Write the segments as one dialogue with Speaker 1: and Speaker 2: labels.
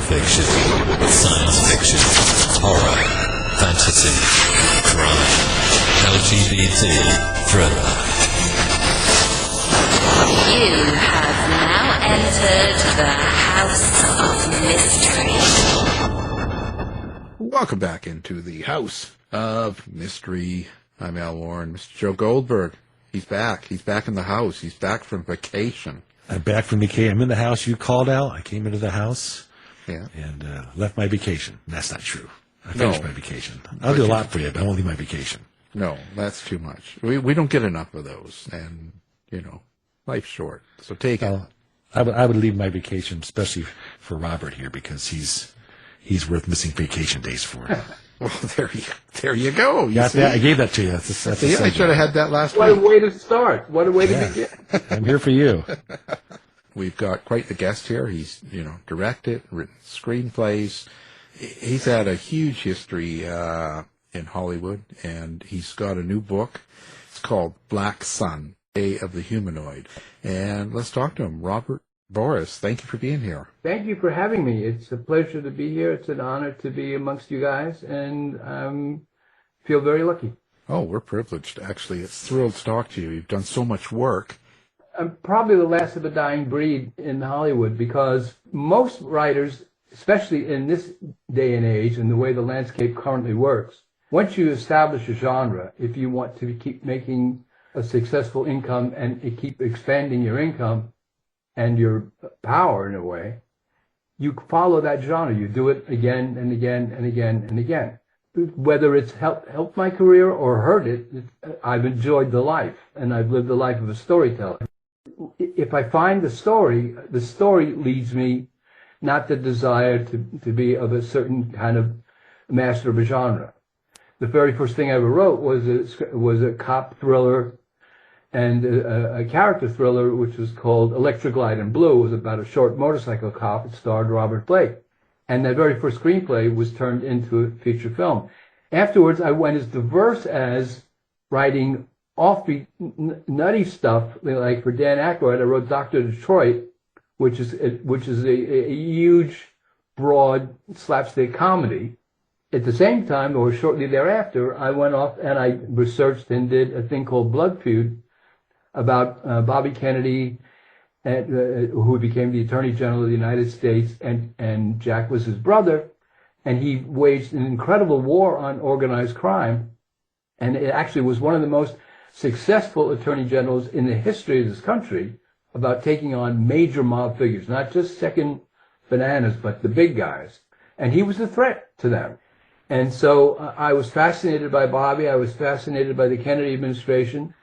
Speaker 1: fiction, science fiction, horror, fantasy, crime, LGBT, thriller.
Speaker 2: You have now entered the House of Mystery.
Speaker 3: Welcome back into the House of Mystery. I'm Al Warren. Mr. Joe Goldberg, he's back. He's back in the house. He's back from vacation.
Speaker 4: I'm back from vacation. I'm in the house. You called out. I came into the house and left my vacation. That's not true. I finished my vacation. I'll do a lot for you, but I won't leave my vacation.
Speaker 3: No, that's too much. We don't get enough of those. And, you know, life's short. So take it.
Speaker 4: I would leave my vacation, especially for Robert here, because he's worth missing vacation days for.
Speaker 3: Well, there you go. You
Speaker 4: got that? I gave that to you. That's
Speaker 3: I should have had that last week.
Speaker 5: What a way to start. What a way to begin.
Speaker 4: I'm here for you.
Speaker 3: We've got quite the guest here. He's, directed, written screenplays. He's had a huge history in Hollywood, and he's got a new book. It's called Black Sun, Day of the Humanoid. And let's talk to him. Robert Boris, thank you for being here.
Speaker 5: Thank you for having me. It's a pleasure to be here. It's an honor to be amongst you guys, and I feel very lucky.
Speaker 3: Oh, we're privileged, actually. It's thrilled to talk to you. You've done so much work.
Speaker 5: I'm probably the last of a dying breed in Hollywood, because most writers, especially in this day and age and the way the landscape currently works, once you establish a genre, if you want to keep making a successful income and keep expanding your income and your power in a way, you follow that genre. You do it again and again and again and again. Whether it's helped my career or hurt it, I've enjoyed the life, and I've lived the life of a storyteller. If I find the story leads me, not the desire to be of a certain kind of master of a genre. The very first thing I ever wrote was a cop thriller and a character thriller, which was called Electric Light and Blue. It was about a short motorcycle cop. It starred Robert Blake. And that very first screenplay was turned into a feature film. Afterwards, I went as diverse as writing offbeat, nutty stuff. Like for Dan Aykroyd, I wrote Dr. Detroit, which is a huge, broad slapstick comedy. At the same time, or shortly thereafter, I went off and I researched and did a thing called Blood Feud about Bobby Kennedy, who became the Attorney General of the United States, and Jack was his brother, and he waged an incredible war on organized crime, and it actually was one of the most successful Attorney Generals in the history of this country about taking on major mob figures, not just second bananas, but the big guys. And he was a threat to them. And so I was fascinated by Bobby. I was fascinated by the Kennedy administration.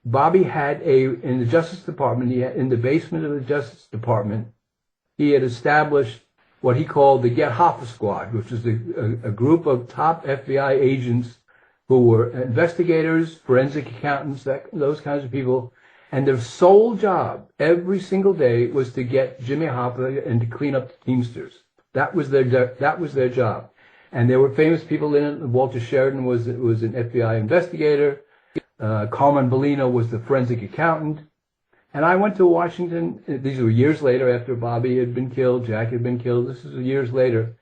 Speaker 5: Bobby had in the Justice Department, in the basement of the Justice Department, he had established what he called the Get Hoffa Squad, which is a group of top FBI agents who were investigators, forensic accountants, those kinds of people. And their sole job every single day was to get Jimmy Hoffa and to clean up the Teamsters. That was their job. And there were famous people in it. Walter Sheridan was an FBI investigator. Carmen Bellino was the forensic accountant. And I went to Washington. These were years later, after Bobby had been killed, Jack had been killed. This was years later,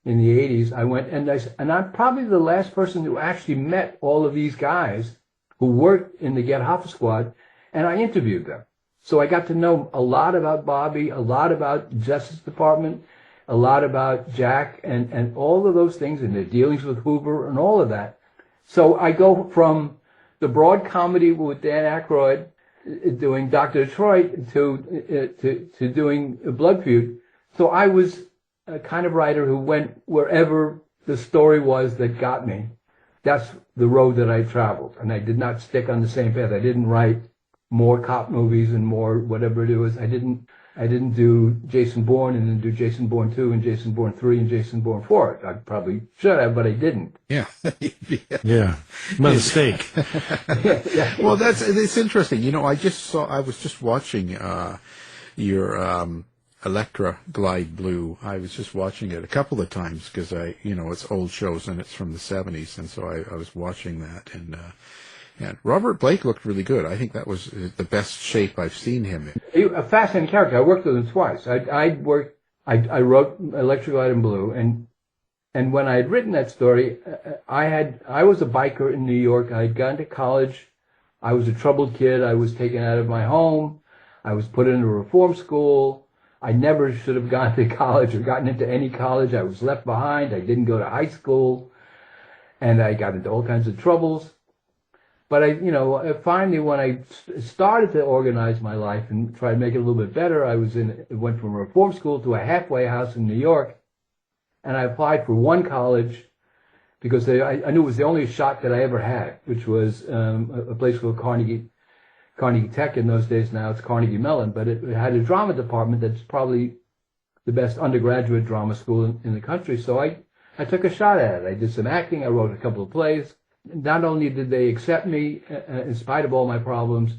Speaker 5: in the 80s. I went, and I'm probably the last person who actually met all of these guys who worked in the Get Hoffa Squad, and I interviewed them. So I got to know a lot about Bobby, a lot about the Justice Department, a lot about Jack, and all of those things, and their dealings with Hoover, and all of that. So I go from the broad comedy with Dan Aykroyd doing Dr. Detroit to doing Blood Feud. So I was a kind of writer who went wherever the story was that got me. That's the road that I traveled, and I did not stick on the same path. I didn't write more cop movies and more whatever it was. I didn't do Jason Bourne and then do Jason Bourne 2 and Jason Bourne 3 and Jason Bourne 4. I probably should have, but I didn't.
Speaker 3: Yeah.
Speaker 4: Yeah. Mistake.
Speaker 5: Yeah.
Speaker 3: Well, it's interesting. You know, I was just watching your Electra Glide Blue. I was just watching it a couple of times because it's old shows and it's from the 70s, and so I was watching that, and Robert Blake looked really good. I think that was the best shape I've seen him in.
Speaker 5: A fascinating character. I worked with him twice. I worked I wrote Electric Light and Blue, and when I had written that story, I was a biker in New York. I had gone to college. I was a troubled kid. I was taken out of my home. I was put into a reform school. I never should have gone to college or gotten into any college. I was left behind. I didn't go to high school, and I got into all kinds of troubles. But finally, when I started to organize my life and try to make it a little bit better, went from a reform school to a halfway house in New York, and I applied for one college because I knew it was the only shot that I ever had, which was a place called Carnegie Tech in those days. Now it's Carnegie Mellon, but it had a drama department that's probably the best undergraduate drama school in the country. So I took a shot at it. I did some acting. I wrote a couple of plays. Not only did they accept me in spite of all my problems,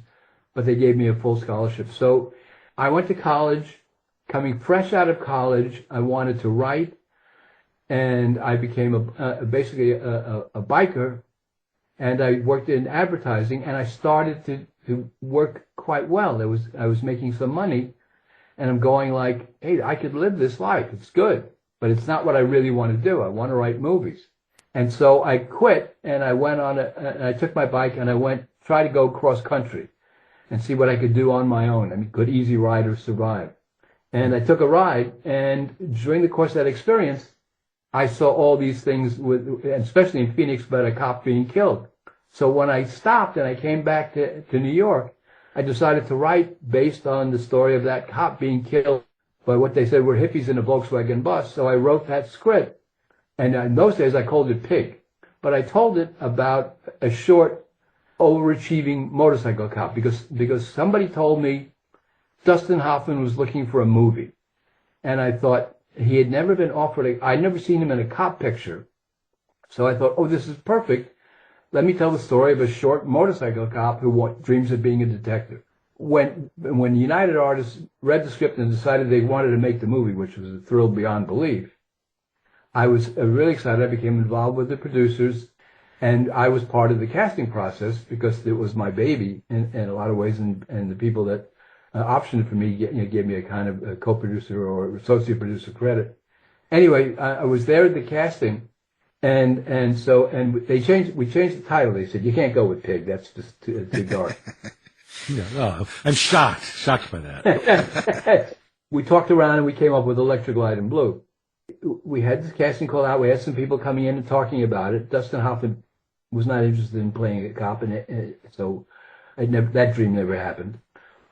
Speaker 5: but they gave me a full scholarship. So I went to college. Coming fresh out of college, I wanted to write, and I became basically a biker, and I worked in advertising, and I started to work quite well. I was making some money, and I'm going like, hey, I could live this life. It's good, but it's not what I really want to do. I want to write movies. And so I quit, and I went I took my bike, and I tried to go cross country and see what I could do on my own. I mean, could Easy Rider survive? And I took a ride, and during the course of that experience, I saw all these things, especially in Phoenix, about a cop being killed. So when I stopped and I came back to New York, I decided to write based on the story of that cop being killed by what they said were hippies in a Volkswagen bus. So I wrote that script. And in those days, I called it Pig. But I told it about a short, overachieving motorcycle cop because somebody told me Dustin Hoffman was looking for a movie. And I thought he had never been offered I'd never seen him in a cop picture. So I thought, oh, this is perfect. Let me tell the story of a short motorcycle cop who dreams of being a detective. When United Artists read the script and decided they wanted to make the movie, which was a thrill beyond belief, I was really excited. I became involved with the producers, and I was part of the casting process because it was my baby in a lot of ways, and the people that optioned it for me gave me a kind of a co-producer or associate producer credit. Anyway, I was there at the casting, and we changed the title. They said, you can't go with Pig. That's just too dark.
Speaker 4: No, I'm shocked by that.
Speaker 5: We talked around and we came up with Electric Light and Blue. We had this casting call out. We had some people coming in and talking about it. Dustin Hoffman was not interested in playing a cop, so that dream never happened.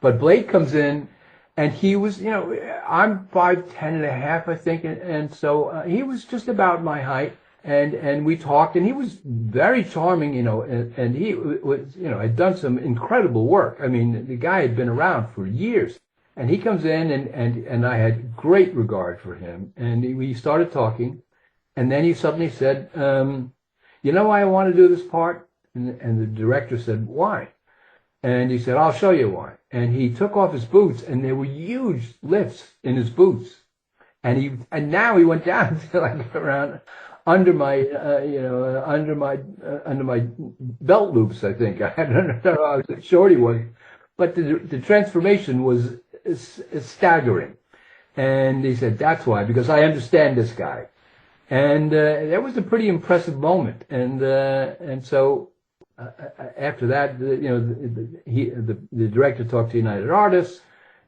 Speaker 5: But Blake comes in, and he was, I'm 5'10.5", I think, and so he was just about my height, and we talked, and he was very charming, and he was, had done some incredible work. I mean, the guy had been around for years. And he comes in, and I had great regard for him. And we started talking, and then he suddenly said, you know why I want to do this part? And the director said, why? And he said, I'll show you why. And he took off his boots, and there were huge lifts in his boots. And now he went down to like around under my belt loops, I think. I don't know how short he was. But the transformation was staggering. And he said, that's why, because I understand this guy. And that was a pretty impressive moment. And so after that, the director talked to United Artists,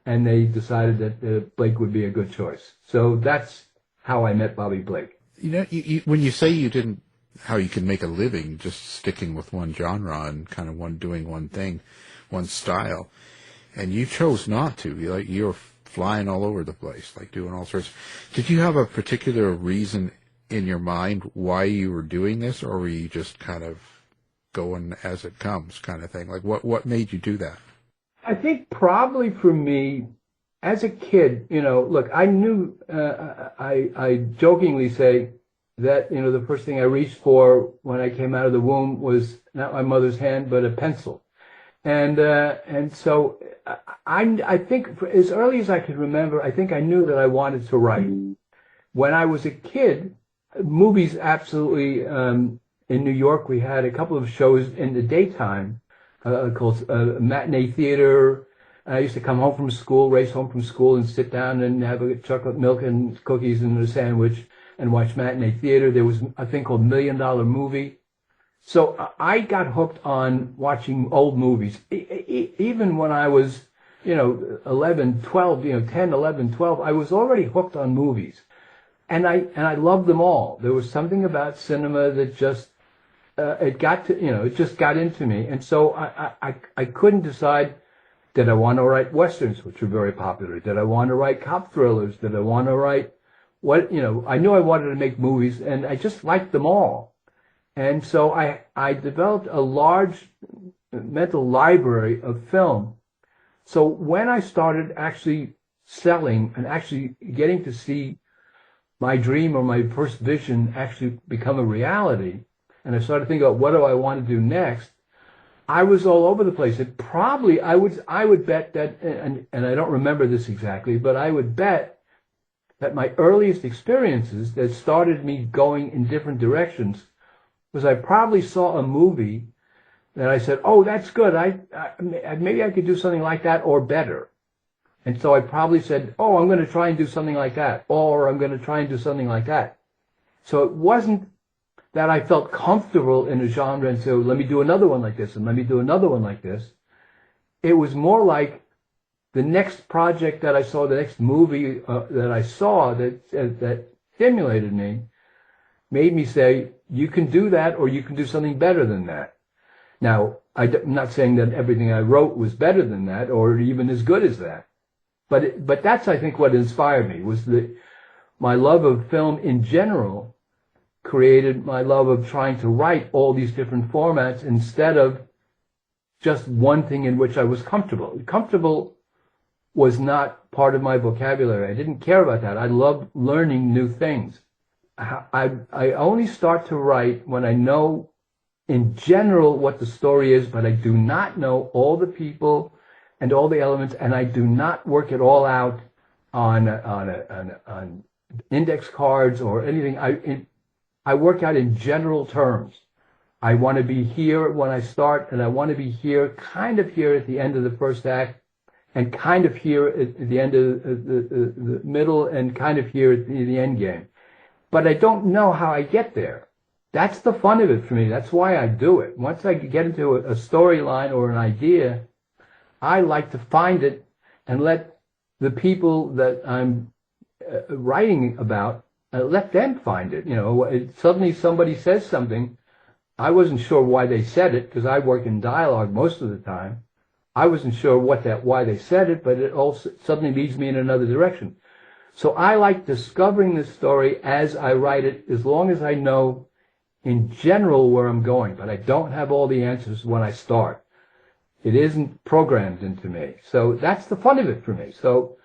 Speaker 5: and they decided that Blake would be a good choice. So that's how I met Bobby Blake.
Speaker 3: When you say how you can make a living just sticking with one genre and kind of doing one thing, one style, and you chose not to. You're flying all over the place, like doing all sorts. Did you have a particular reason in your mind why you were doing this, or were you just kind of going as it comes kind of thing? Like what made you do that?
Speaker 5: I think probably for me, as a kid, look, I knew, I jokingly say that, the first thing I reached for when I came out of the womb was not my mother's hand, but a pencil. And so I think as early as I could remember, I think I knew that I wanted to write. When I was a kid, movies absolutely, in New York, we had a couple of shows in the daytime, called matinee theater, And I used to come home from school, race home from school, and sit down and have a chocolate milk and cookies and a sandwich and watch matinee theater. There was a thing called $1 Million Movie. So I got hooked on watching old movies. Even when I was, 11, 12, 10, 11, 12, I was already hooked on movies. And I loved them all. There was something about cinema that just, it just got into me. And so I couldn't decide, did I want to write Westerns, which were very popular? Did I want to write cop thrillers? Did I want to write I knew I wanted to make movies, and I just liked them all. And so I developed a large mental library of film. So when I started actually selling and actually getting to see my dream or my first vision actually become a reality, and I started thinking about what do I want to do next, I was all over the place. It probably, I would bet that, and I don't remember this exactly, but I would bet that my earliest experiences that started me going in different directions was I probably saw a movie that I said, oh, that's good. Maybe I could do something like that or better. And so I probably said, oh, I'm going to try and do something like that, or I'm going to try and do something like that. So it wasn't that I felt comfortable in a genre and said, let me do another one like this and let me do another one like this. It was more like the next project that I saw, the next movie that I saw that stimulated me, made me say, you can do that or you can do something better than that. Now, I'm not saying that everything I wrote was better than that or even as good as that. But that's, I think, what inspired me, was my love of film in general created my love of trying to write all these different formats instead of just one thing in which I was comfortable. Comfortable was not part of my vocabulary. I didn't care about that. I loved learning new things. I only start to write when I know in general what the story is, but I do not know all the people and all the elements, and I do not work it all out on index cards or anything. I work out in general terms. I want to be here when I start, and I want to be here, kind of here at the end of the first act, and kind of here at the end of the middle, and kind of here at the end game. But I don't know how I get there. That's the fun of it for me. That's why I do it. Once I get into a storyline or an idea, I like to find it and let the people that I'm writing about, let them find it. Suddenly somebody says something. I wasn't sure why they said it, because I work in dialogue most of the time. I wasn't sure why they said it, but it also suddenly leads me in another direction. So I like discovering the story as I write it, as long as I know in general where I'm going, but I don't have all the answers when I start. It isn't programmed into me. So that's the fun of it for me. So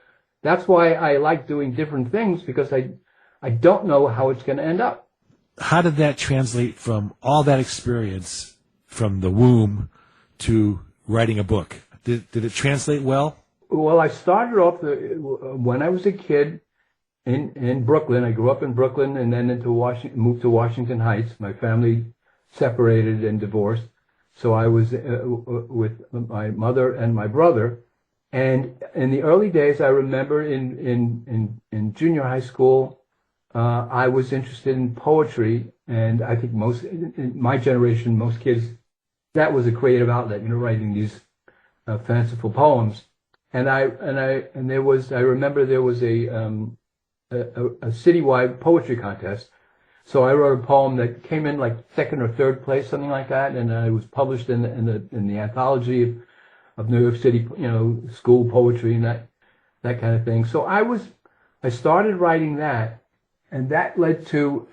Speaker 5: that's why I like doing different things, because I don't know how it's going to end up.
Speaker 4: How did that translate from all that experience from the womb to writing a book? Did it translate well?
Speaker 5: Well, I started off when I was a kid in Brooklyn. I grew up in Brooklyn and then moved to Washington Heights. My family separated and divorced. So I was with my mother and my brother. And in the early days, I remember in junior high school, I was interested in poetry. And I think in my generation, most kids, that was a creative outlet, writing these fanciful poems. And I remember there was a citywide poetry contest. So I wrote a poem that came in like second or third place, something like that, and it was published in the anthology of New York City, school poetry and that kind of thing. So I started writing that, and that led to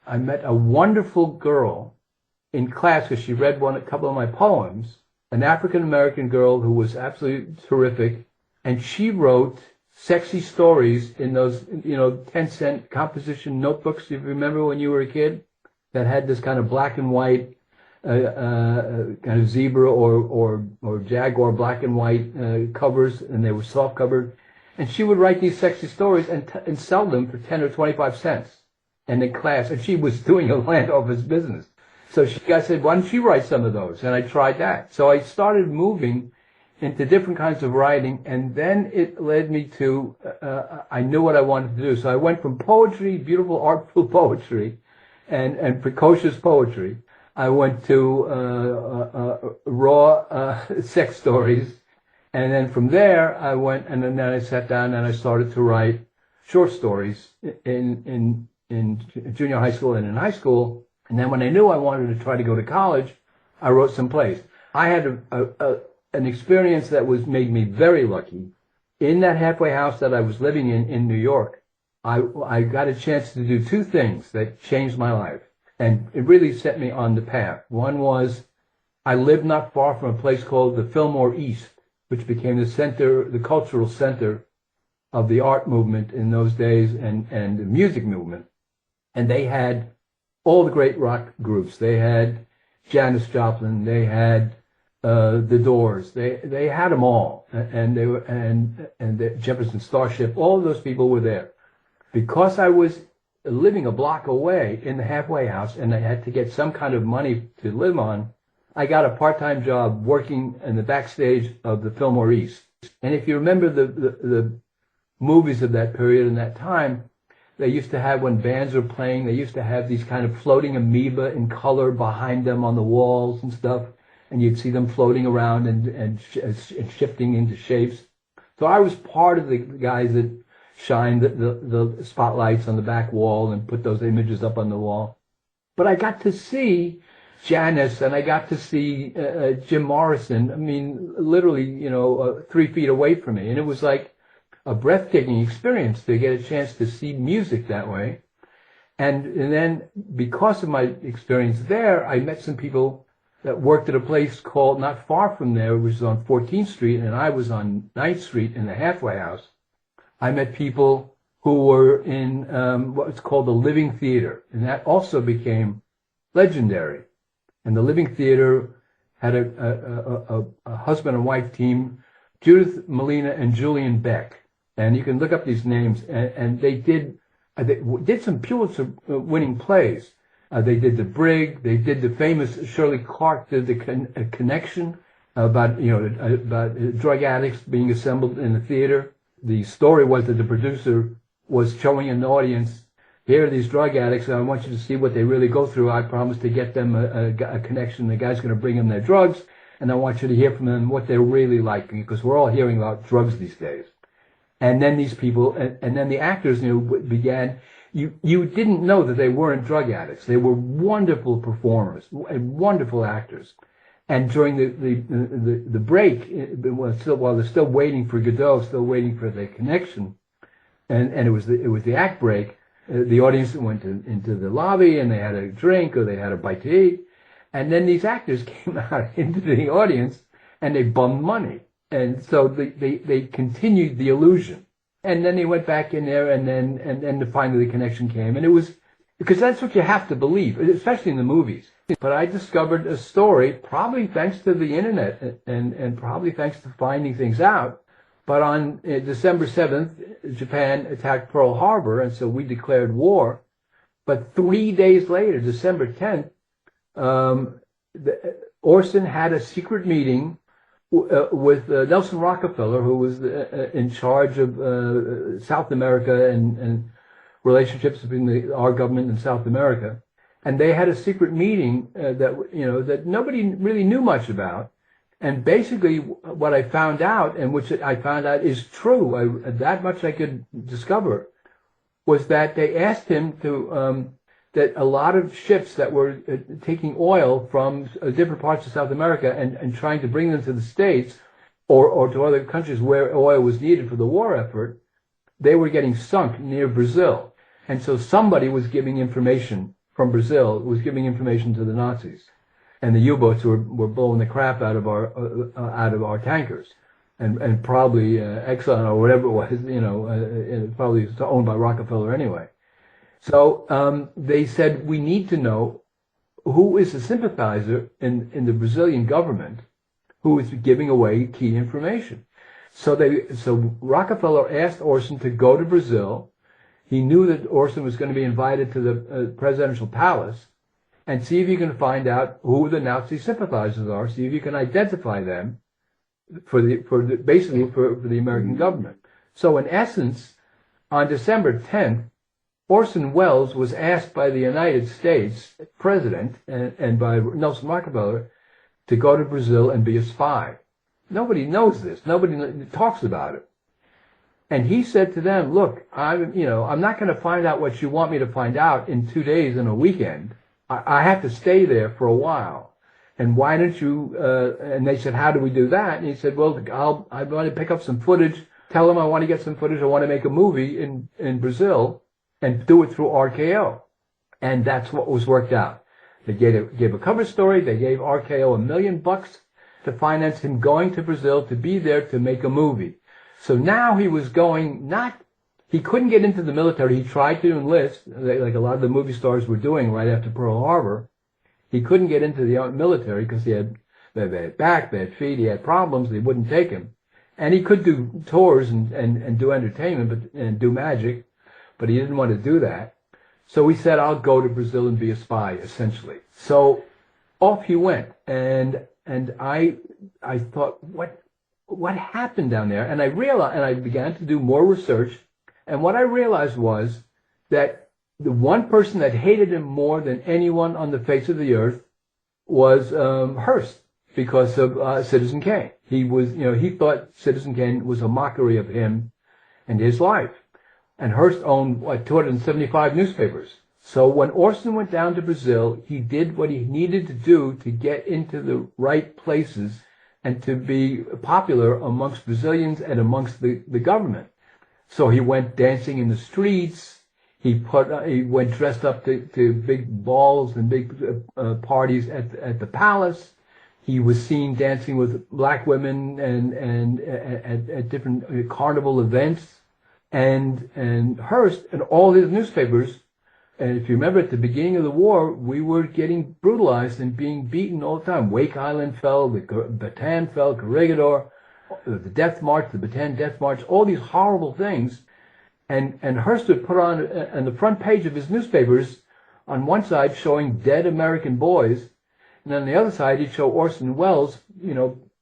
Speaker 5: I met a wonderful girl in class because she read a couple of my poems, an African American girl who was absolutely terrific, and she wrote sexy stories in those, 10-cent composition notebooks, if you remember when you were a kid, that had this kind of black and white, kind of zebra or jaguar black and white covers, and they were soft covered. And she would write these sexy stories and sell them for 10 or 25 cents. And in class, and she was doing a land office business. So I said, why don't you write some of those? And I tried that. So I started moving into different kinds of writing, and then it led me to, I knew what I wanted to do. So I went from poetry, beautiful, artful poetry, and precocious poetry. I went to raw sex stories, and then from there I went, and then I sat down and I started to write short stories in junior high school and in high school. And then when I knew I wanted to try to go to college, I wrote some plays. I had an experience that made me very lucky. In that halfway house that I was living in New York, I got a chance to do two things that changed my life. And it really set me on the path. One was I lived not far from a place called the Fillmore East, which became the cultural center of the art movement in those days and the music movement. And they had all the great rock groups. They had Janis Joplin. They had the Doors. They had them all. And they were and the Jefferson Starship. All of those people were there. Because I was living a block away in the halfway house and I had to get some kind of money to live on, I got a part-time job working in the backstage of the Fillmore East. And if you remember the movies of that period and that time, they used to have, when bands were playing, they used to have these kind of floating amoeba in color behind them on the walls and stuff, and you'd see them floating around and shifting into shapes. So I was part of the guys that shined the spotlights on the back wall and put those images up on the wall. But I got to see Janis, and I got to see Jim Morrison. I mean, literally, 3 feet away from me, and it was like a breathtaking experience to get a chance to see music that way. And then because of my experience there, I met some people that worked at a place called, not far from there, which was on 14th Street, and I was on 9th Street in the halfway house. I met people who were in what's called the Living Theater, and that also became legendary. And the Living Theater had a husband and wife team, Judith Malina and Julian Beck. And you can look up these names, and they did some Pulitzer-winning plays. They did The Brig. They did the famous Shirley Clark did the Connection about drug addicts being assembled in the theater. The story was that the producer was showing an audience, here are these drug addicts, and I want you to see what they really go through. I promise to get them a connection. The guy's going to bring them their drugs, and I want you to hear from them what they're really like, because we're all hearing about drugs these days. And then these people, and then the actors, began. You didn't know that they weren't drug addicts. They were wonderful performers, wonderful actors. And during the break, while they're still waiting for Godot, still waiting for the connection, and it was the act break, the audience went into the lobby and they had a drink or they had a bite to eat, and then these actors came out into the audience and they bummed money. And so they continued the illusion. And then they went back in there, and then finally the connection came. And it was, because that's what you have to believe, especially in the movies. But I discovered a story, probably thanks to the internet, and probably thanks to finding things out. But on December 7th, Japan attacked Pearl Harbor, and so we declared war. But 3 days later, December 10th, Orson had a secret meeting with Nelson Rockefeller, who was in charge of South America and relationships between our government and South America, and they had a secret meeting that nobody really knew much about. And basically, what I found out, and which I found out is true, that much I could discover, was that they asked him to that a lot of ships that were taking oil from different parts of South America and trying to bring them to the States or to other countries where oil was needed for the war effort, they were getting sunk near Brazil. And so somebody was giving information from Brazil, was giving information to the Nazis. And the U-boats were blowing the crap out of our tankers. And probably Exxon or whatever it was, probably owned by Rockefeller anyway. So they said, we need to know who is a sympathizer in the Brazilian government who is giving away key information. So Rockefeller asked Orson to go to Brazil. He knew that Orson was going to be invited to the presidential palace, and see if you can find out who the Nazi sympathizers are, see if you can identify them, basically for the American government. So in essence, on December 10th, Orson Welles was asked by the United States president and by Nelson Rockefeller to go to Brazil and be a spy. Nobody knows this. Nobody talks about it. And he said to them, look, I'm not going to find out what you want me to find out in 2 days and a weekend. I have to stay there for a while. And why don't you, and they said, how do we do that? And he said, well, I want to pick up some footage. Tell them I want to get some footage. I want to make a movie in Brazil and do it through RKO. And that's what was worked out. They gave a cover story. They gave RKO $1 million to finance him going to Brazil to be there to make a movie. So now he was going he couldn't get into the military. He tried to enlist, like a lot of the movie stars were doing right after Pearl Harbor. He couldn't get into the military because he had back, bad feet, he had problems. They wouldn't take him. And he could do tours and do entertainment and do magic, but he didn't want to do that. So he said, I'll go to Brazil and be a spy, essentially. So off he went. And I thought, what happened down there? And I realized, and I began to do more research. And what I realized was that the one person that hated him more than anyone on the face of the earth was Hearst, because of Citizen Kane. He thought Citizen Kane was a mockery of him and his life. And Hearst owned, 275 newspapers. So when Orson went down to Brazil, he did what he needed to do to get into the right places and to be popular amongst Brazilians and amongst the government. So he went dancing in the streets. He went dressed up to big balls and big parties at the palace. He was seen dancing with black women and at different carnival events. And Hearst and all his newspapers, and if you remember at the beginning of the war, we were getting brutalized and being beaten all the time. Wake Island fell, the Bataan fell, Corregidor, the Death March, the Bataan Death March, all these horrible things. And Hearst would put on the front page of his newspapers on one side showing dead American boys, and on the other side he'd show Orson Welles,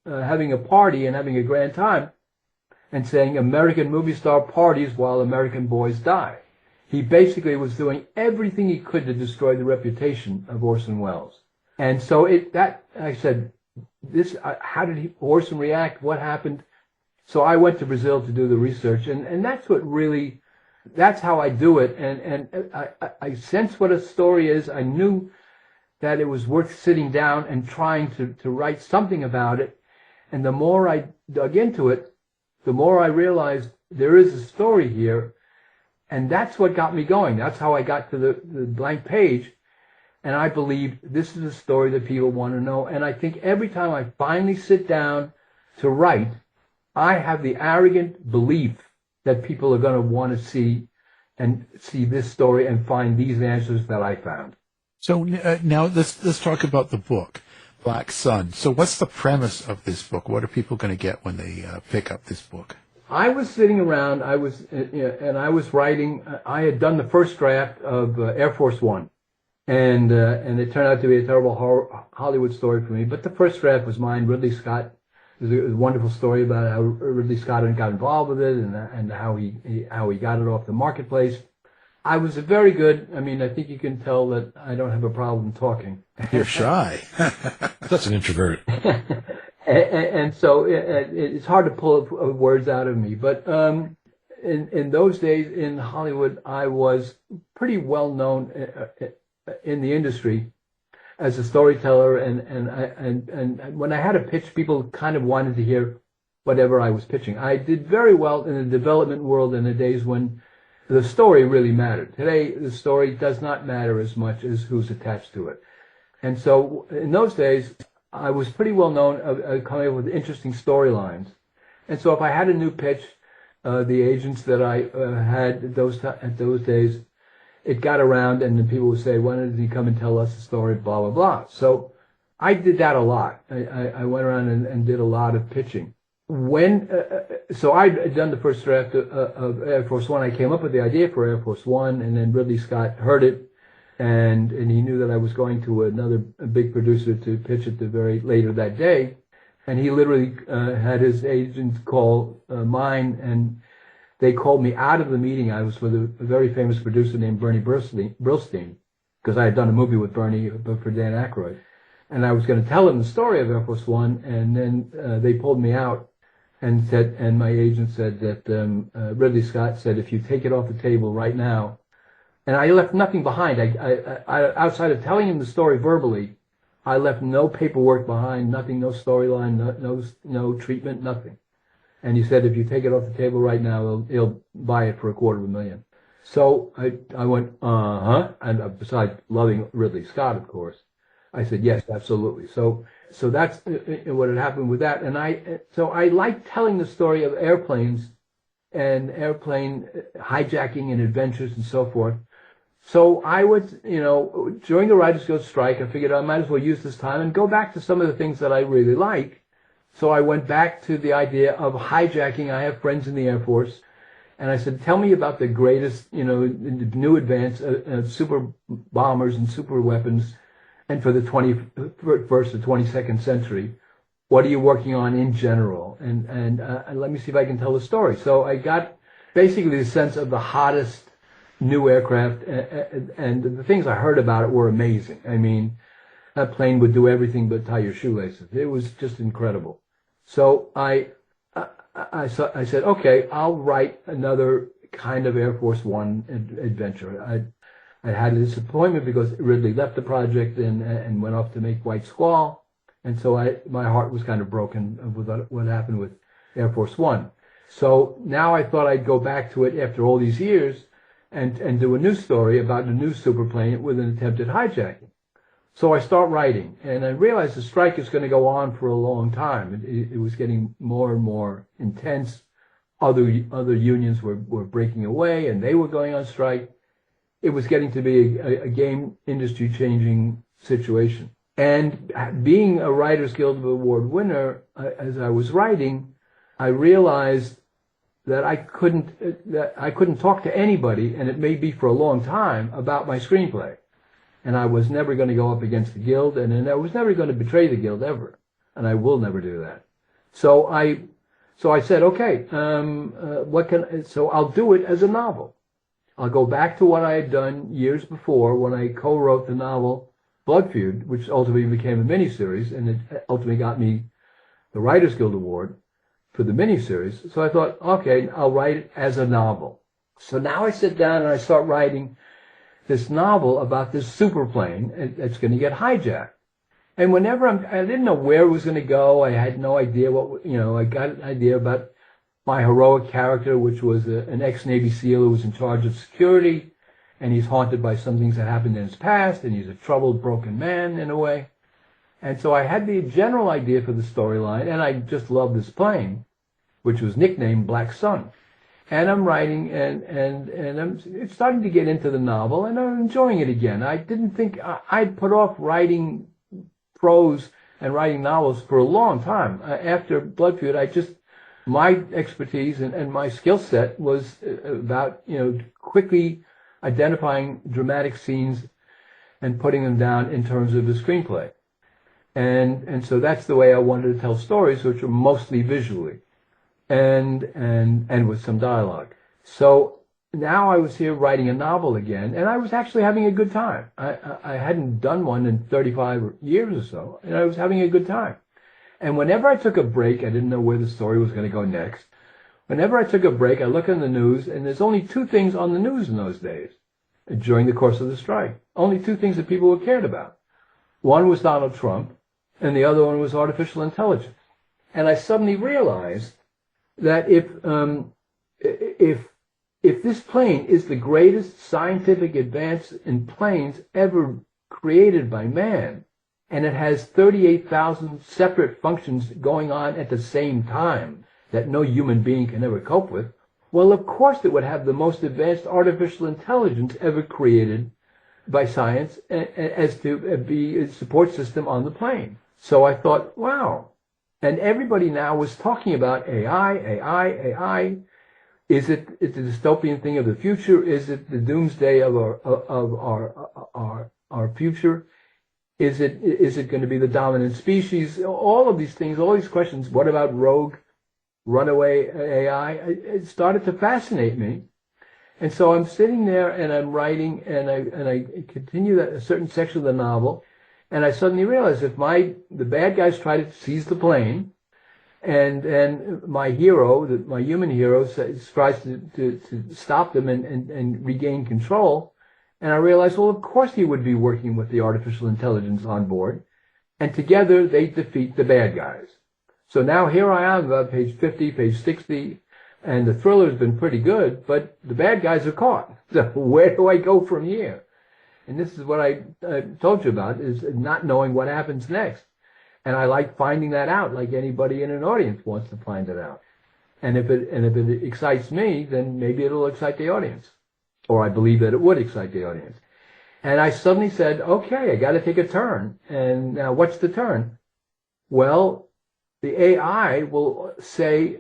Speaker 5: having a party and having a grand time, and saying American movie star parties while American boys die. He basically was doing everything he could to destroy the reputation of Orson Welles. And so I said, how did Orson react? What happened? So I went to Brazil to do the research, and that's how I do it. And I sense what a story is. I knew that it was worth sitting down and trying to write something about it. And the more I dug into it, the more I realized there is a story here. And that's what got me going. That's how I got to the blank page. And I believe this is a story that people want to know. And I think every time I finally sit down to write, I have the arrogant belief that people are going to want to see this story and find these answers that I found.
Speaker 3: So now let's talk about the book, Black Sun. So what's the premise of this book? What are people going to get when they pick up this book?
Speaker 5: I was sitting around, I was writing. I had done the first draft of Air Force One, and it turned out to be a terrible Hollywood story for me. But the first draft was mine. Ridley Scott. There's a wonderful story about how Ridley Scott got involved with it and how he got it off the marketplace. I was very good. I mean, I think you can tell that I don't have a problem talking.
Speaker 3: You're shy.
Speaker 4: That's an introvert.
Speaker 5: And so it's hard to pull words out of me. But in those days in Hollywood, I was pretty well known in the industry as a storyteller. And when I had a pitch, people kind of wanted to hear whatever I was pitching. I did very well in the development world in the days when the story really mattered. Today, the story does not matter as much as who's attached to it. And so in those days, I was pretty well known coming up with interesting storylines. And so if I had a new pitch, the agents that I had at those days, it got around and then people would say, why don't you come and tell us the story, blah, blah, blah. So I did that a lot. I went around and did a lot of pitching. So I'd done the first draft of Air Force One. I came up with the idea for Air Force One, and then Ridley Scott heard it, and he knew that I was going to another big producer to pitch it the very later that day. And he literally had his agent call mine, and they called me out of the meeting. I was with a very famous producer named Bernie Brillstein, because I had done a movie with Bernie, but for Dan Aykroyd. And I was going to tell him the story of Air Force One, and then they pulled me out and said, and my agent said that Ridley Scott said, if you take it off the table right now, and I left nothing behind. I outside of telling him the story verbally, I left no paperwork behind, nothing, no storyline, no treatment, nothing. And he said, if you take it off the table right now, he'll buy it for $250,000. So I went, and besides loving Ridley Scott, of course, I said, yes, absolutely. So that's what had happened with that. And I like telling the story of airplanes and airplane hijacking and adventures and so forth. So I would, during the Writers Guild strike, I figured I might as well use this time and go back to some of the things that I really like. So I went back to the idea of hijacking. I have friends in the Air Force. And I said, tell me about the greatest, new advance super bombers and super weapons. And for the 21st or 22nd century, what are you working on in general? And let me see if I can tell the story. So I got basically the sense of the hottest new aircraft, and the things I heard about it were amazing. I mean, that plane would do everything but tie your shoelaces. It was just incredible. So I said, okay, I'll write another kind of Air Force One adventure. I had a disappointment because Ridley left the project and went off to make White Squall, and so my heart was kind of broken with what happened with Air Force One. So now I thought I'd go back to it after all these years and do a new story about a new superplane with an attempted hijacking. So I start writing, and I realized the strike is going to go on for a long time. It was getting more and more intense. Other unions were breaking away, and they were going on strike. It was getting to be a game industry changing situation. And being a Writers Guild Award winner, as I was writing, I realized that I couldn't talk to anybody, and it may be for a long time, about my screenplay. And I was never going to go up against the Guild, and I was never going to betray the Guild ever. And I will never do that. So I said, okay, so I'll do it as a novel. I'll go back to what I had done years before when I co-wrote the novel Blood Feud, which ultimately became a miniseries, and it ultimately got me the Writers Guild Award for the miniseries. So I thought, okay, I'll write it as a novel. So now I sit down and I start writing this novel about this superplane that's going to get hijacked. And whenever I didn't know where it was going to go. I had no idea I got an idea about my heroic character, which was an ex-Navy SEAL who was in charge of security, and he's haunted by some things that happened in his past, and he's a troubled, broken man in a way. And so I had the general idea for the storyline, and I just loved this plane, which was nicknamed Black Sun. And I'm writing, and it's starting to get into the novel, and I'm enjoying it again. I didn't think I'd put off writing prose and writing novels for a long time. After Blood Feud, my expertise and my skill set was about, quickly identifying dramatic scenes and putting them down in terms of the screenplay. And so that's the way I wanted to tell stories, which are mostly visually and with some dialogue. So now I was here writing a novel again, and I was actually having a good time. I hadn't done one in 35 years or so, and I was having a good time. And whenever I took a break, I didn't know where the story was going to go next. Whenever I took a break, I look on the news, and there's only two things on the news in those days during the course of the strike. Only two things that people were cared about. One was Donald Trump, and the other one was artificial intelligence. And I suddenly realized that if this plane is the greatest scientific advance in planes ever created by man, and it has 38,000 separate functions going on at the same time that no human being can ever cope with, well, of course it would have the most advanced artificial intelligence ever created by science as to be a support system on the plane. So I thought, wow. And everybody now was talking about AI. Is it the dystopian thing of the future? Is it the doomsday of our future? Is it going to be the dominant species? All of these things, all these questions. What about rogue, runaway AI? It started to fascinate me. And so I'm sitting there and I'm writing and I continue a certain section of the novel, and I suddenly realize if the bad guys try to seize the plane, and my hero, my human hero, tries to stop them and regain control, and I realized, well, of course he would be working with the artificial intelligence on board, and together they defeat the bad guys. So now here I am, about page 50, page 60. And the thriller's been pretty good, but the bad guys are caught. So where do I go from here? And this is what I told you about, is not knowing what happens next. And I like finding that out, like anybody in an audience wants to find it out. And if it excites me, then maybe it'll excite the audience. Or I believe that it would excite the audience. And I suddenly said, okay, I got to take a turn. And now what's the turn? Well, the AI will say,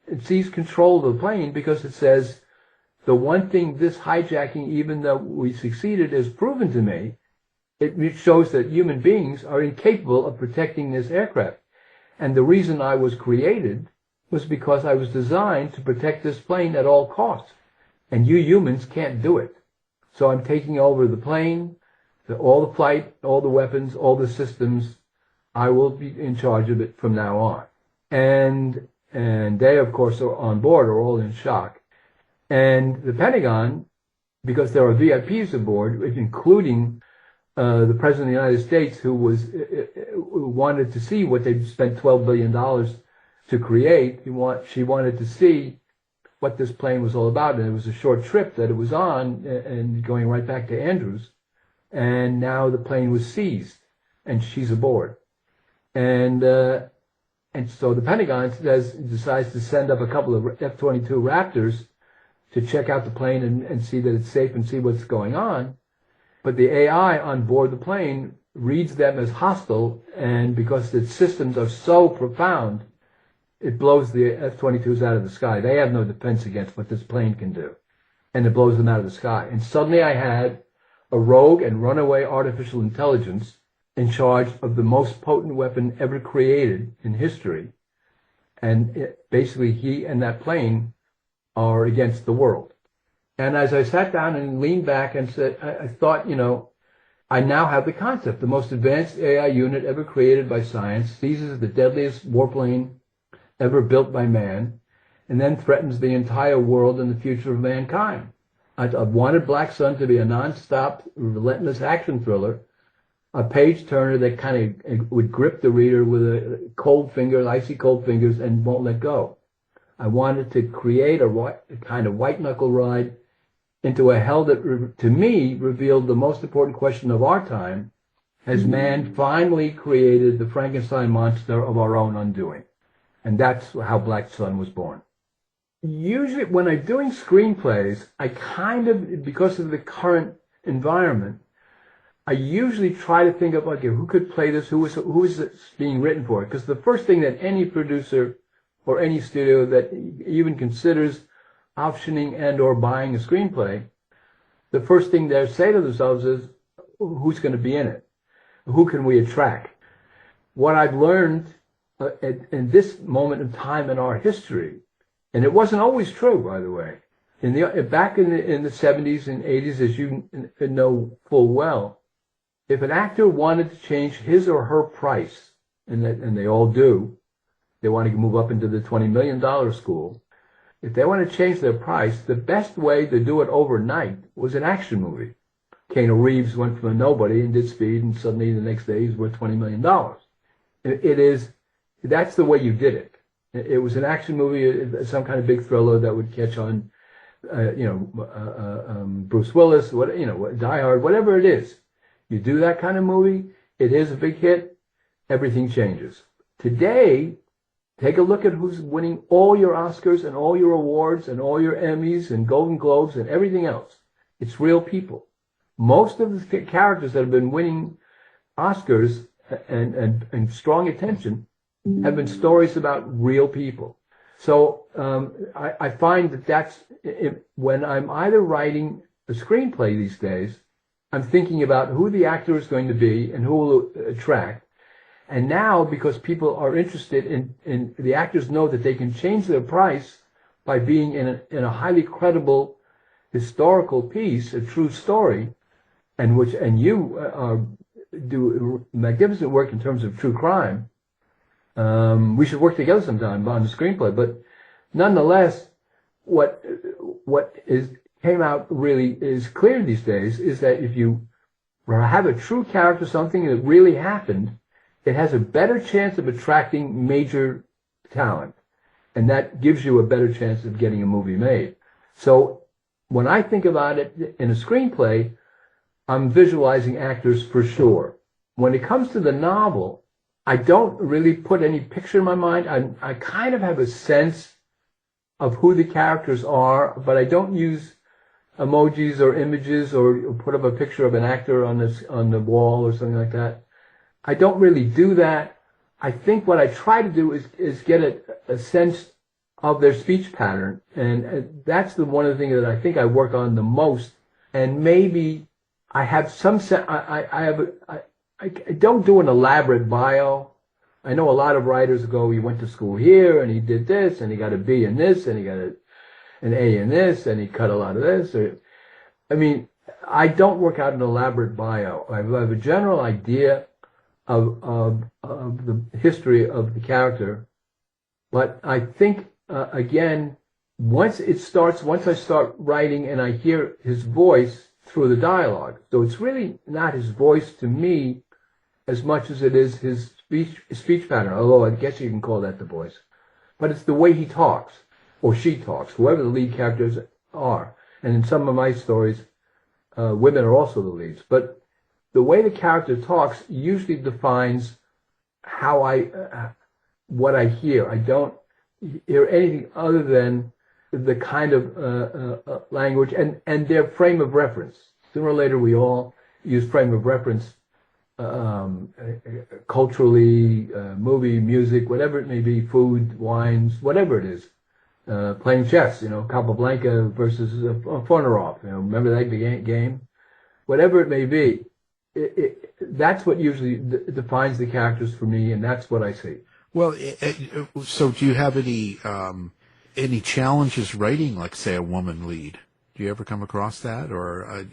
Speaker 5: it sees control of the plane because it says, the one thing this hijacking, even though we succeeded, has proven to me, it shows that human beings are incapable of protecting this aircraft. And the reason I was created was because I was designed to protect this plane at all costs. And you humans can't do it. So I'm taking over the plane, all the flight, all the weapons, all the systems. I will be in charge of it from now on. And they, of course, are on board, are all in shock. And the Pentagon, because there are VIPs aboard, including the President of the United States, who wanted to see what they'd spent $12 billion to create. She wanted to see what this plane was all about. And it was a short trip that it was on, and going right back to Andrews. And now the plane was seized, and she's aboard. And so the Pentagon decides to send up a couple of F-22 Raptors to check out the plane and see that it's safe and see what's going on. But the AI on board the plane reads them as hostile, and because its systems are so profound, it blows the F-22s out of the sky. They have no defense against what this plane can do. And it blows them out of the sky. And suddenly I had a rogue and runaway artificial intelligence in charge of the most potent weapon ever created in history. And basically he and that plane are against the world. And as I sat down and leaned back and said, I thought, I now have the concept. The most advanced AI unit ever created by science seizes the deadliest warplane ever built by man, and then threatens the entire world and the future of mankind. I wanted Black Sun to be a non-stop, relentless action thriller, a page-turner that kind of would grip the reader with a cold finger, icy cold fingers, and won't let go. I wanted to create a kind of white-knuckle ride into a hell that, to me, revealed the most important question of our time: has man finally created the Frankenstein monster of our own undoing? And that's how Black Sun was born. Usually, when I'm doing screenplays, I kind of, because of the current environment, I usually try to think of, okay, who could play this? Who is it being written for? Because the first thing that any producer or any studio that even considers optioning and or buying a screenplay, the first thing they say to themselves is, who's going to be in it? Who can we attract? What I've learned in this moment in time in our history, and it wasn't always true, by the way. Back in the 70s and 80s, as you know full well, if an actor wanted to change his or her price, and they all do, they want to move up into the $20 million school. If they want to change their price, the best way to do it overnight was an action movie. Keanu Reeves went from a nobody and did Speed, and suddenly the next day he's worth $20 million. That's the way you did it. It was an action movie, some kind of big thriller that would catch on, Bruce Willis, Die Hard, whatever it is. You do that kind of movie, it is a big hit, everything changes. Today, take a look at who's winning all your Oscars and all your awards and all your Emmys and Golden Globes and everything else. It's real people. Most of the characters that have been winning Oscars and strong attention have been stories about real people. So I find that's when I'm either writing a screenplay these days, I'm thinking about who the actor is going to be and who will attract. And now, because people are interested in the actors know that they can change their price by being in a highly credible historical piece, a true story, and you do magnificent work in terms of true crime. We should work together sometime on the screenplay. But nonetheless, what came out really is clear these days is that if you have a true character, something that really happened, it has a better chance of attracting major talent. And that gives you a better chance of getting a movie made. So when I think about it in a screenplay, I'm visualizing actors for sure. When it comes to the novel, I don't really put any picture in my mind. I kind of have a sense of who the characters are, but I don't use emojis or images or put up a picture of an actor on the wall or something like that. I don't really do that. I think what I try to do is get a sense of their speech pattern, and that's one of the things that I think I work on the most. And maybe I have some sense. I don't do an elaborate bio. I know a lot of writers go, he went to school here, and he did this, and he got a B in this, and he got an A in this, and he cut a lot of this. I don't work out an elaborate bio. I have a general idea of the history of the character, but I think again, once I start writing and I hear his voice through the dialogue, so it's really not his voice to me as much as it is his speech pattern, although I guess you can call that the voice. But it's the way he talks, or she talks, whoever the lead characters are. And in some of my stories, women are also the leads. But the way the character talks usually defines what I hear. I don't hear anything other than the kind of language and their frame of reference. Sooner or later, we all use frame of reference culturally, movie, music, whatever it may be, food, wines, whatever it is. Playing chess, Capablanca versus Fornerov, remember that game? Whatever it may be, that's what usually defines the characters for me, and that's what I see.
Speaker 3: Well, so do you have any challenges writing, like, say, a woman lead? Do you ever come across that? Or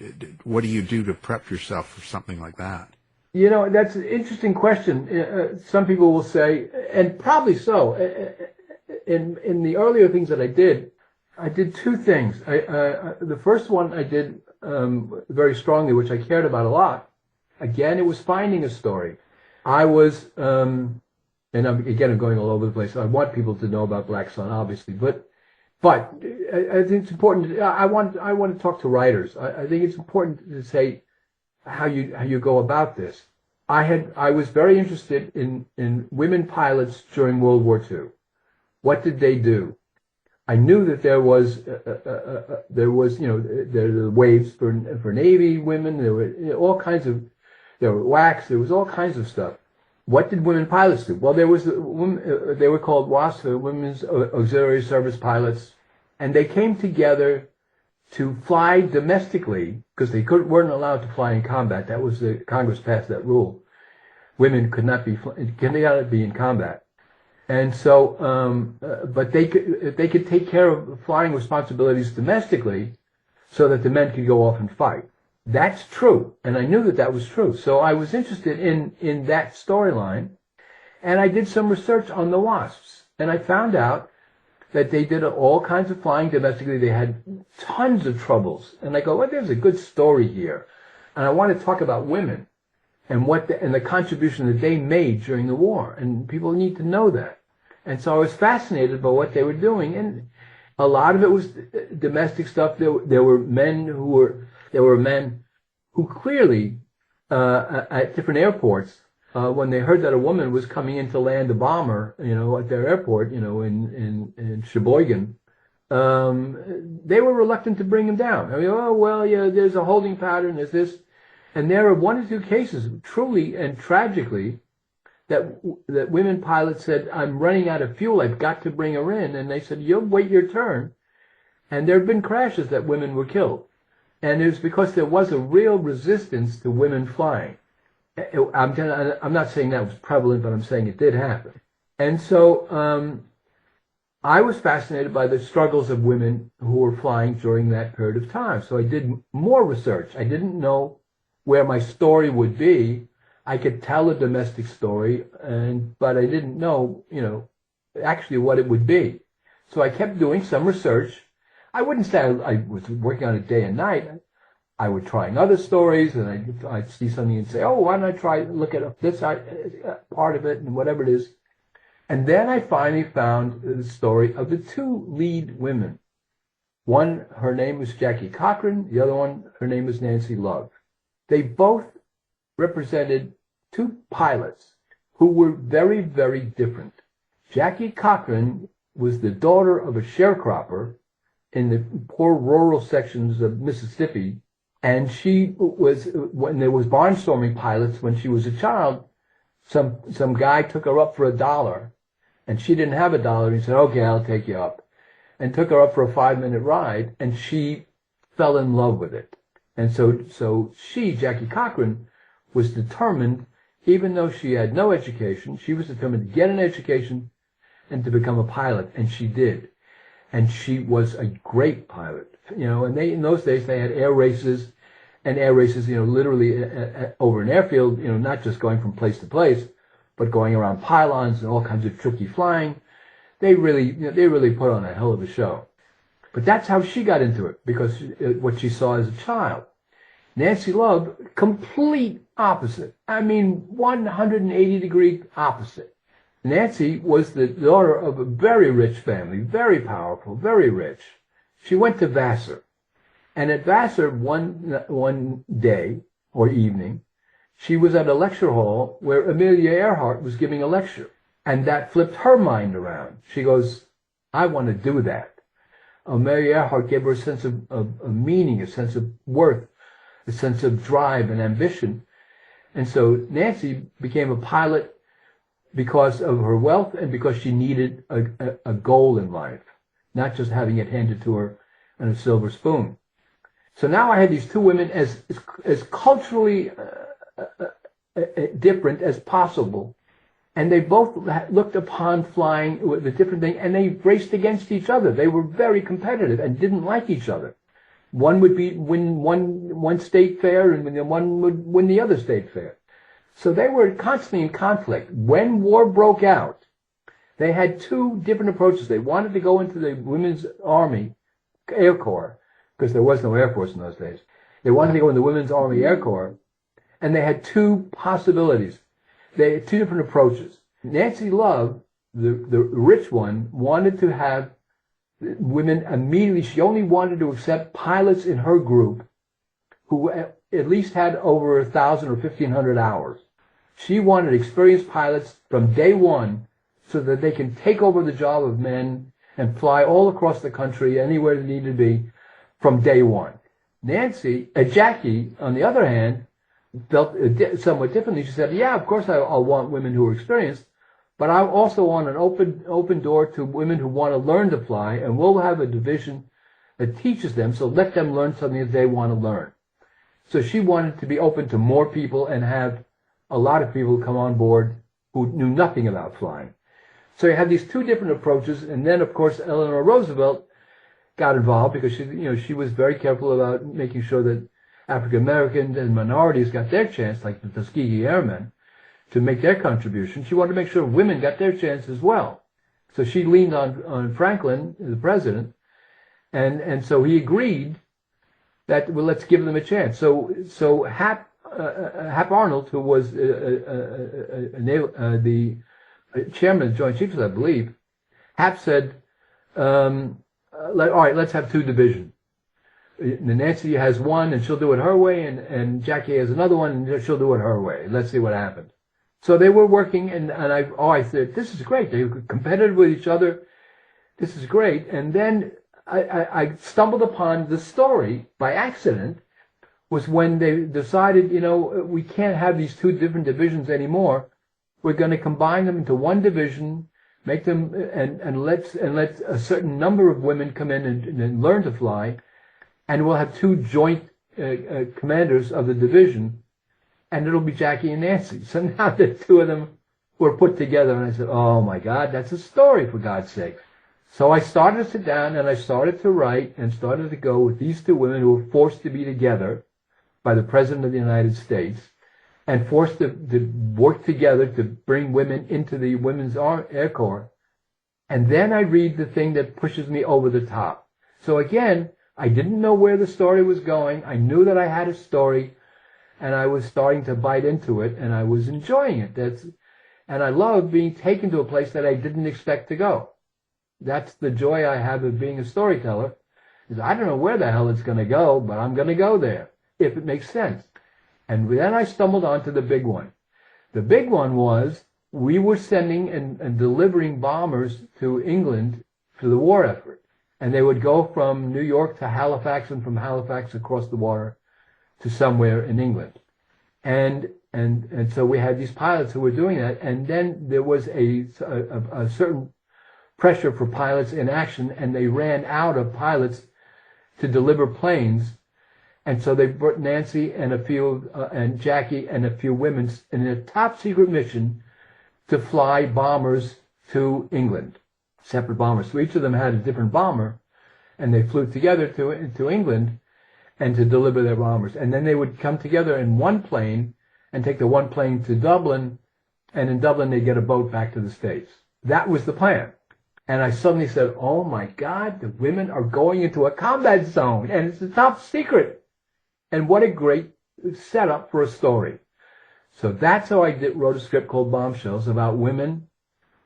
Speaker 3: what do you do to prep yourself for something like that?
Speaker 5: That's an interesting question. Some people will say, and probably so, in the earlier things that I did two things. The first one I did very strongly, which I cared about a lot. Again, it was finding a story. I was, and I'm going all over the place. I want people to know about Black Sun, obviously, but I think it's important. I want to talk to writers. I think it's important to say how you go about this. I was very interested in women pilots during World War II. What did they do? I knew that there were waves for Navy women. There were all kinds of, there were WACs. There was all kinds of stuff. What did women pilots do? Well, there was they were called WASP, Women's Auxiliary Service Pilots, and they came together to fly domestically because they weren't allowed to fly in combat. That was Congress passed that rule. Women could not be in combat. And so, but they could take care of flying responsibilities domestically so that the men could go off and fight. That's true. And I knew that was true. So I was interested in that storyline. And I did some research on the WASPs. And I found out that they did all kinds of flying domestically. They had tons of troubles. And I go, well, there's a good story here. And I want to talk about women and the contribution that they made during the war. And people need to know that. And so I was fascinated by what they were doing. And a lot of it was domestic stuff. There were men who clearly, at different airports, when they heard that a woman was coming in to land a bomber, at their airport, in Sheboygan, they were reluctant to bring him down. There's a holding pattern, there's this. And there are one or two cases, truly and tragically, that women pilots said, I'm running out of fuel, I've got to bring her in. And they said, you'll wait your turn. And there have been crashes that women were killed. And it was because there was a real resistance to women flying. I'm not saying that was prevalent, but I'm saying it did happen. And so I was fascinated by the struggles of women who were flying during that period of time. So I did more research. I didn't know where my story would be. I could tell a domestic story, but I didn't know, actually what it would be. So I kept doing some research. I wouldn't say I was working on it day and night. I would try other stories, and I'd see something and say, oh, why don't I look at this part of it and whatever it is. And then I finally found the story of the two lead women. One, her name was Jackie Cochran. The other one, her name was Nancy Love. They both represented two pilots who were very, very different. Jackie Cochran was the daughter of a sharecropper in the poor rural sections of Mississippi, and she was, when there was barnstorming pilots when she was a child, some guy took her up for $1, and she didn't have $1. He said, okay, I'll take you up, and took her up for a 5-minute ride, and she fell in love with it. And so she, Jackie Cochran, was determined, even though she had no education, she was determined to get an education and to become a pilot, and she did. And she was a great pilot, and in those days they had air races, literally over an airfield, not just going from place to place, but going around pylons and all kinds of tricky flying. They really put on a hell of a show. But that's how she got into it, because what she saw as a child. Nancy Love, complete opposite. 180-degree opposite. Nancy was the daughter of a very rich family, very powerful, very rich. She went to Vassar. And at Vassar, one day or evening, she was at a lecture hall where Amelia Earhart was giving a lecture. And that flipped her mind around. She goes, I want to do that. Amelia Earhart gave her a sense of meaning, a sense of worth, a sense of drive and ambition. And so Nancy became a pilot because of her wealth and because she needed a goal in life, not just having it handed to her on a silver spoon. So now I had these two women as culturally different as possible, and they both looked upon flying with a different thing, and they raced against each other. They were very competitive and didn't like each other. One would win one state fair, and one would win the other state fair. So they were constantly in conflict. When war broke out, they had two different approaches. They wanted to go into the Women's Army Air Corps, because there was no Air Force in those days. They wanted to go in the Women's Army Air Corps, and they had two possibilities. They had two different approaches. Nancy Love, the rich one, wanted to have women immediately. She only wanted to accept pilots in her group who at least had over 1,000 or 1,500 hours. She wanted experienced pilots from day one so that they can take over the job of men and fly all across the country, anywhere they needed to be, from day one. Jackie, on the other hand, felt somewhat differently. She said, yeah, of course I'll want women who are experienced, but I also want an open door to women who want to learn to fly, and we'll have a division that teaches them, so let them learn something that they want to learn. So she wanted to be open to more people and have a lot of people come on board who knew nothing about flying. So you had these two different approaches, and then, of course, Eleanor Roosevelt got involved because she was very careful about making sure that African Americans and minorities got their chance, like the Tuskegee Airmen, to make their contribution. She wanted to make sure women got their chance as well. So she leaned on Franklin, the president, and so he agreed that, well, let's give them a chance. So Hap Arnold, who was the chairman of the Joint Chiefs, I believe, Hap said, all right, let's have two divisions. Nancy has one, and she'll do it her way, and Jackie has another one, and she'll do it her way. Let's see what happens. So they were working, and I said, this is great. They were competitive with each other. This is great. And then I stumbled upon the story by accident, was when they decided, we can't have these two different divisions anymore. We're going to combine them into one division, make them, and let a certain number of women come in and learn to fly, and we'll have two joint commanders of the division, and it'll be Jackie and Nancy. So now the two of them were put together, and I said, oh my God, that's a story, for God's sake. So I started to sit down, and I started to write, and started to go with these two women who were forced to be together by the President of the United States, and forced to work together to bring women into the Women's Air Corps. And then I read the thing that pushes me over the top. So again, I didn't know where the story was going. I knew that I had a story, and I was starting to bite into it, and I was enjoying it. And I love being taken to a place that I didn't expect to go. That's the joy I have of being a storyteller, is I don't know where the hell it's going to go, but I'm going to go there, if it makes sense. And then I stumbled onto the big one. The big one was we were sending and delivering bombers to England for the war effort. And they would go from New York to Halifax, and from Halifax across the water to somewhere in England. And so we had these pilots who were doing that. And then there was a certain pressure for pilots in action, and they ran out of pilots to deliver planes. And so they brought Nancy and and Jackie and a few women in a top secret mission to fly bombers to England, separate bombers. So each of them had a different bomber, and they flew together to England and to deliver their bombers. And then they would come together in one plane and take the one plane to Dublin, and in Dublin they'd get a boat back to the States. That was the plan. And I suddenly said, oh my God, the women are going into a combat zone, and it's a top secret. And what a great setup for a story. So that's how I wrote a script called Bombshells, about women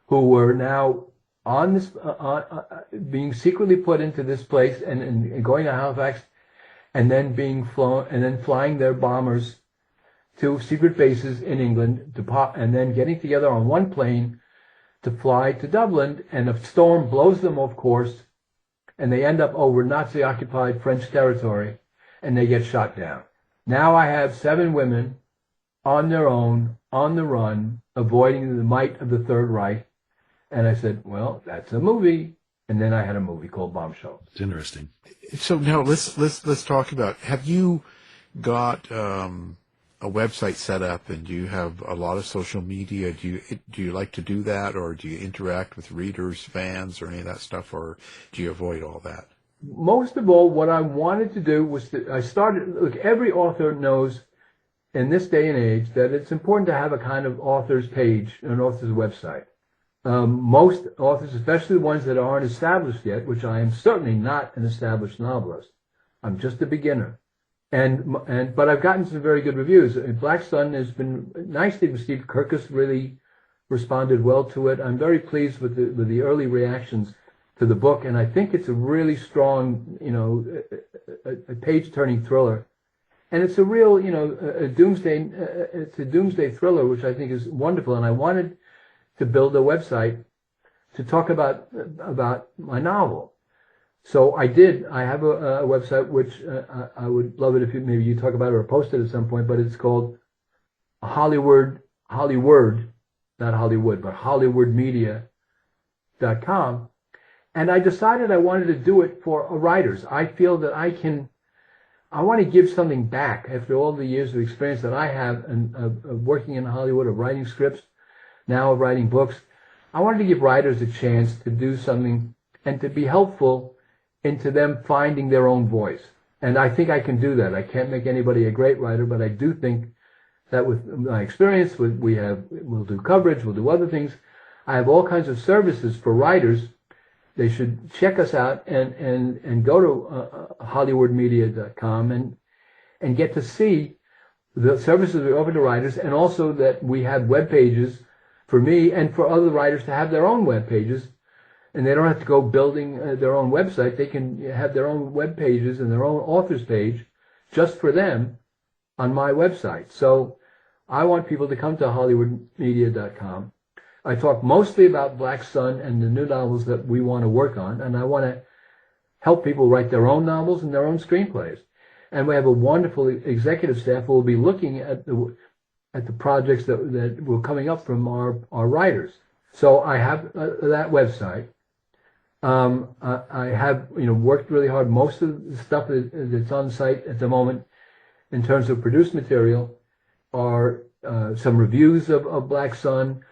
Speaker 5: who were now on this, being secretly put into this place and going to Halifax, and then being flown, and then flying their bombers to secret bases in England, and then getting together on one plane to fly to Dublin, and a storm blows them off course, and they end up over Nazi-occupied French territory, and they get shot down. Now I have 7 women on their own, on the run, avoiding the might of the Third Reich. And I said, well, that's a movie. And then I had a movie called Bombshells.
Speaker 4: It's interesting.
Speaker 3: So now let's talk about, have you got a website set up, and do you have a lot of social media? Do you like to do that, or do you interact with readers, fans, or any of that stuff, or do you avoid all that?
Speaker 5: Most of all, what I wanted to do was look, every author knows in this day and age that it's important to have a kind of author's page, an author's website. Most authors, especially the ones that aren't established yet, which I am certainly not an established novelist. I'm just a beginner. But I've gotten some very good reviews. Black Sun has been nicely received. Kirkus really responded well to it. I'm very pleased with the early reactions to the book, and I think it's a really strong, a page-turning thriller. And it's a real, a doomsday thriller, which I think is wonderful. And I wanted to build a website to talk about my novel. So I did. I have a website, which I would love it if maybe you talk about it or post it at some point, but it's called Hollywood, not Hollywood, but HollywoodMedia.com. And I decided I wanted to do it for writers. I feel that I want to give something back after all the years of experience that I have of working in Hollywood, of writing scripts, now of writing books. I wanted to give writers a chance to do something and to be helpful into them finding their own voice. And I think I can do that. I can't make anybody a great writer, but I do think that with my experience, we'll do coverage, we'll do other things. I have all kinds of services for writers. They should check us out and go to HollywoodMedia.com and get to see the services we offer to writers, and also that we have web pages for me and for other writers to have their own web pages, and they don't have to go building their own website. They can have their own web pages and their own author's page just for them on my website. So I want people to come to HollywoodMedia.com. I talk mostly about Black Sun and the new novels that we want to work on, and I want to help people write their own novels and their own screenplays. And we have a wonderful executive staff who will be looking at the projects that were coming up from our writers. So I have that website. I have worked really hard. Most of the stuff that's on the site at the moment in terms of produced material are some reviews of Black Sun,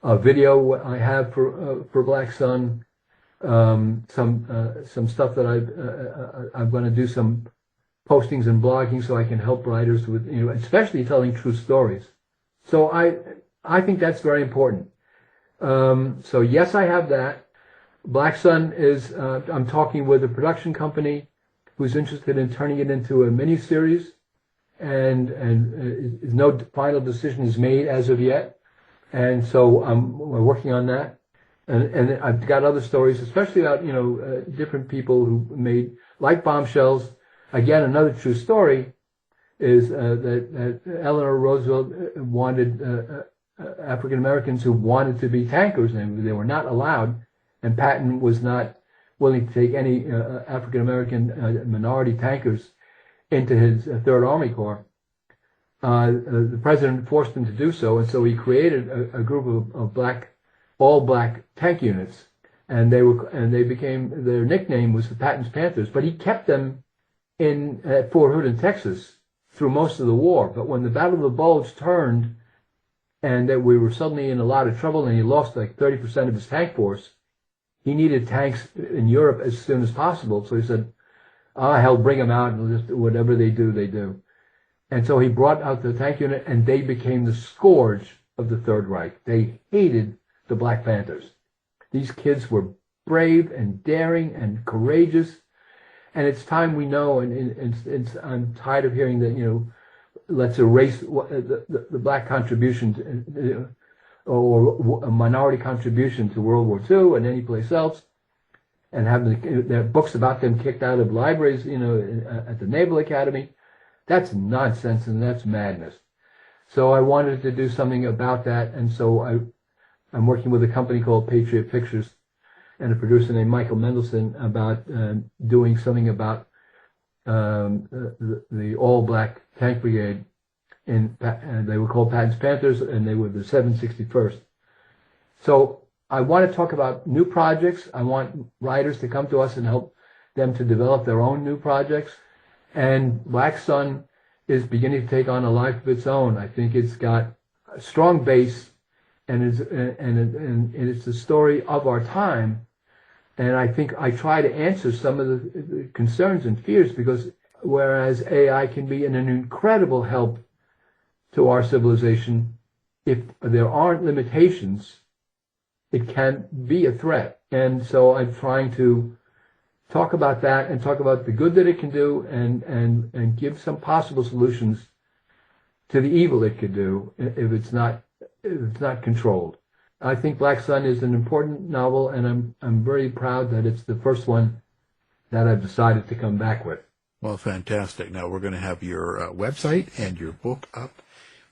Speaker 5: a video I have for Black Sun, some stuff that I'm going to do some postings and blogging so I can help writers with, especially telling true stories. So I think that's very important. So yes, I have that. Black Sun is, I'm talking with a production company who's interested in turning it into a miniseries, and no final decision is made as of yet. And so we're working on that. And I've got other stories, especially about, different people who made, like Bombshells. Again, another true story is that Eleanor Roosevelt wanted African Americans who wanted to be tankers, and they were not allowed. And Patton was not willing to take any African American minority tankers into his Third Army Corps. The president forced him to do so, and so he created a group of all black tank units, and they became, their nickname was the Patton's Panthers. But he kept them at Fort Hood in Texas through most of the war. But when the Battle of the Bulge turned, and that we were suddenly in a lot of trouble, and he lost like 30% of his tank force, he needed tanks in Europe as soon as possible. So he said, hell, bring them out, and just whatever they do, they do. And so he brought out the tank unit, and they became the scourge of the Third Reich. They hated the Black Panthers. These kids were brave and daring and courageous. And it's time we know, and I'm tired of hearing that, let's erase the black contribution or a minority contribution to World War II and any place else, and have their books about them kicked out of libraries, at the Naval Academy. That's nonsense, and that's madness. So I wanted to do something about that, and so I'm working with a company called Patriot Pictures and a producer named Michael Mendelson about doing something about the all-black tank brigade. And they were called Patton's Panthers, and they were the 761st. So I want to talk about new projects. I want writers to come to us and help them to develop their own new projects. And Black Sun is beginning to take on a life of its own. I think it's got a strong base, and it's the story of our time. And I think I try to answer some of the concerns and fears, because whereas AI can be an incredible help to our civilization, if there aren't limitations, it can be a threat. And so I'm trying to talk about that and talk about the good that it can do, and give some possible solutions to the evil it could do if it's not controlled. I think Black Sun is an important novel, and I'm very proud that it's the first one that I've decided to come back with.
Speaker 3: Well, fantastic. Now we're going to have your website and your book up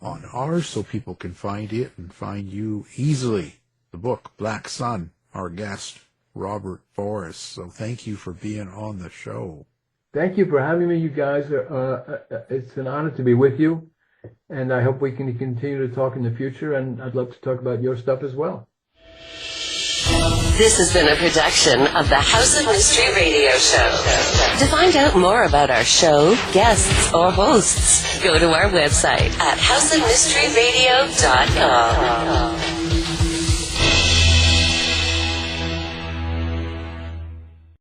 Speaker 3: on ours so people can find it and find you easily. The book, Black Sun, our guest, Robert Boris. So thank you for being on the show.
Speaker 5: Thank you for having me, you guys. It's an honor to be with you, and I hope we can continue to talk in the future, and I'd love to talk about your stuff as well.
Speaker 2: This has been a production of the House of Mystery Radio Show. To find out more about our show, guests, or hosts, go to our website at houseofmysteryradio.com.